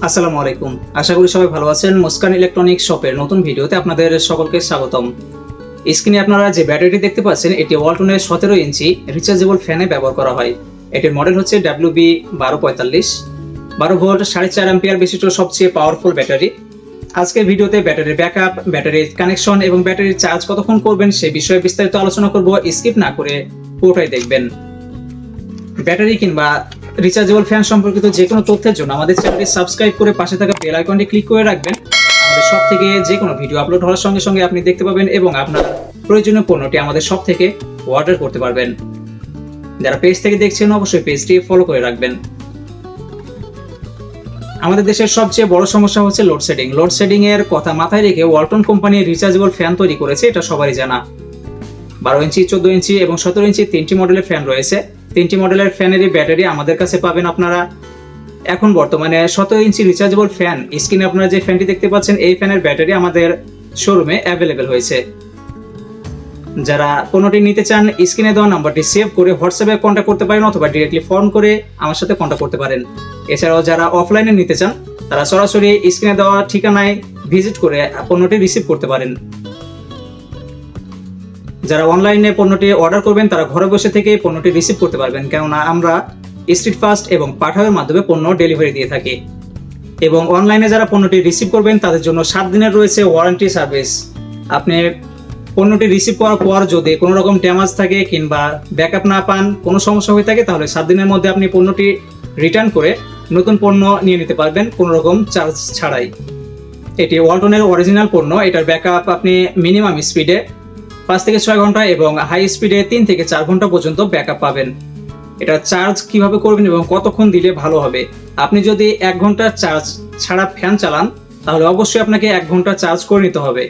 আসসালামু আলাইকুম। আশা করি সবাই ভালো আছেন। মুস্কান ইলেকট্রনিক্স শপের নতুন ভিডিওতে আপনাদের সকলকে স্বাগতম। স্ক্রিনে আপনারা যে ব্যাটারিটি দেখতে পাচ্ছেন এটি ওয়ালটনের 17 ইঞ্চি রিচার্জেবল ফ্যানে ব্যবহার করা হয়। এটির মডেল হচ্ছে WB1245, 12 ভোল্ট 4.5 অ্যাম্পিয়ার বিশিষ্ট সবচেয়ে পাওয়ারফুল ব্যাটারি। আজকের ভিডিওতে ব্যাটারির ব্যাকআপ, ব্যাটারির কানেকশন এবং ব্যাটারির চার্জ কতক্ষণ করবেন সেই বিষয়ে বিস্তারিত আলোচনা করব। স্কিপ না করে পুরোটাই দেখবেন। ব্যাটারি কিংবা রিচার্জেবল ফ্যান সম্পর্কিত যে কোনো তথ্যের জন্য আমাদের চ্যানেলটি সাবস্ক্রাইব করে পাশে থাকা বেল আইকনটি ক্লিক করে রাখবেন। আমাদের সব থেকে যে কোনো ভিডিও আপলোড হওয়ার সঙ্গে সঙ্গে আপনি দেখতে পাবেন এবং আপনার প্রয়োজনীয় পণ্যটি আমাদের সব থেকে অর্ডার করতে পারবেন। যারা পেজ থেকে দেখছেন অবশ্যই পেজটি ফলো করে রাখবেন। আমাদের দেশের সবচেয়ে বড় সমস্যা হচ্ছে লোডশেডিং। লোডশেডিং এর কথা মাথায় রেখে ওয়ালটন কোম্পানি রিচার্জেবল ফ্যান তৈরি করেছে, এটা সবারই জানা। 12 ইঞ্চি, 14 ইঞ্চি এবং 17 ইঞ্চি তিনটি মডেলের ফ্যান রয়েছে। তিনটি মডেলের ফ্যানেরই ব্যাটারি আমাদের কাছে পাবেন আপনারা। এখন বর্তমানে 17 ইঞ্চি রিচার্জেবল ফ্যান, স্ক্রিনে আপনারা যে ফ্যানটি দেখতে পাচ্ছেন এই ফ্যানের ব্যাটারি আমাদের শোরুমে অ্যাভেলেবেল হয়েছে। যারা পণ্যটি নিতে চান স্ক্রিনে দেওয়া নাম্বারটি সেভ করে হোয়াটসঅ্যাপে কন্ট্যাক্ট করতে পারেন অথবা ডিরেক্টলি ফোন করে আমার সাথে কন্ট্যাক্ট করতে পারেন। এছাড়াও যারা অফলাইনে নিতে চান তারা সরাসরি স্ক্রিনে দেওয়া ঠিকানায় ভিজিট করে পণ্যটি রিসিভ করতে পারেন। যারা অনলাইনে পণ্যটি অর্ডার করবেন তারা ঘরে বসে থেকে পণ্যটি রিসিভ করতে পারবেন, কেননা আমরা স্ট্রিট ফাস্ট এবং পাঠাওয়ের মাধ্যমে পণ্য ডেলিভারি দিয়ে থাকি। এবং অনলাইনে যারা পণ্যটি রিসিভ করবেন তাদের জন্য 7 দিনের রয়েছে ওয়ারেন্টি সার্ভিস। আপনি পণ্যটি রিসিভ করার পর যদি কোনো রকম ড্যামেজ থাকে কিংবা ব্যাকআপ না পান, কোনো সমস্যা হয়ে থাকে, তাহলে 7 দিনের মধ্যে আপনি পণ্যটি রিটার্ন করে নতুন পণ্য নিয়ে নিতে পারবেন কোনো রকম চার্জ ছাড়াই। এটি ওয়ালটনের অরিজিনাল পণ্য। এটার ব্যাকআপ আপনি মিনিমাম স্পিডে 5 থেকে 6 ঘন্টা এবং হাই স্পিডে 3 থেকে 4 ঘন্টা পর্যন্ত ব্যাকআপ পাবেন। এটা চার্জ কিভাবে করবেন এবং কতক্ষণ দিলে ভালো হবে, আপনি যদি 1 ঘন্টা চার্জ ছাড়া ফ্যান চালান তাহলে অবশ্যই আপনাকে 1 ঘন্টা চার্জ করে নিতে হবে।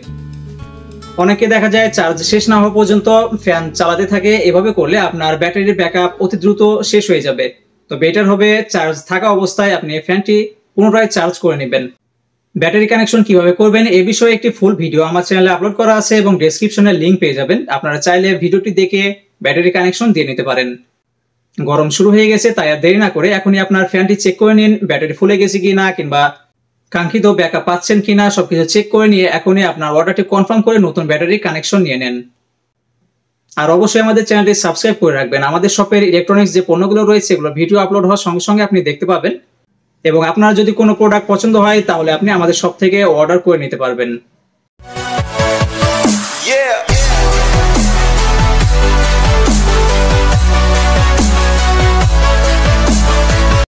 অনেকে দেখা যায় চার্জ শেষ না হওয়া পর্যন্ত ফ্যান চালাতে থাকে। এভাবে করলে আপনার ব্যাটারির ব্যাকআপ অতি দ্রুত শেষ হয়ে যাবে। তো বেটার হবে চার্জ থাকা অবস্থায় আপনি ফ্যানটি পুনরায় চার্জ করে নেবেন। ব্যাটারি কানেকশন কিভাবে করবেন এ বিষয়ে একটি ফুল ভিডিও আমার চ্যানেলে আপলোড করা আছে এবং ডেসক্রিপশনে লিংক পেয়ে যাবেন। আপনারা চাইলে ভিডিওটি দেখে ব্যাটারি কানেকশন দিয়ে নিতে পারেন। গরম শুরু হয়ে গেছে, তাই আর দেরি না করে এখনই আপনার ফ্যানটি চেক করে নিন, ব্যাটারি ফুলে গেছে কিনা কিংবা কাঙ্ক্ষিত ব্যাকআপ পাচ্ছেন কিনা সবকিছু চেক করে নিয়ে এখনই আপনার অর্ডারটি কনফার্ম করে নতুন ব্যাটারি কানেকশন নিয়ে নেন। আর অবশ্যই আমাদের চ্যানেলটি সাবস্ক্রাইব করে রাখবেন। আমাদের শপের ইলেকট্রনিক্স যে পণ্যগুলো রয়েছে এগুলো ভিডিও আপলোড হওয়ার সঙ্গে সঙ্গে আপনি দেখতে পাবেন এবং আপনার যদি কোনো প্রোডাক্ট পছন্দ হয় তাহলে আপনি আমাদের শপ থেকে অর্ডার করে নিতে পারবেন।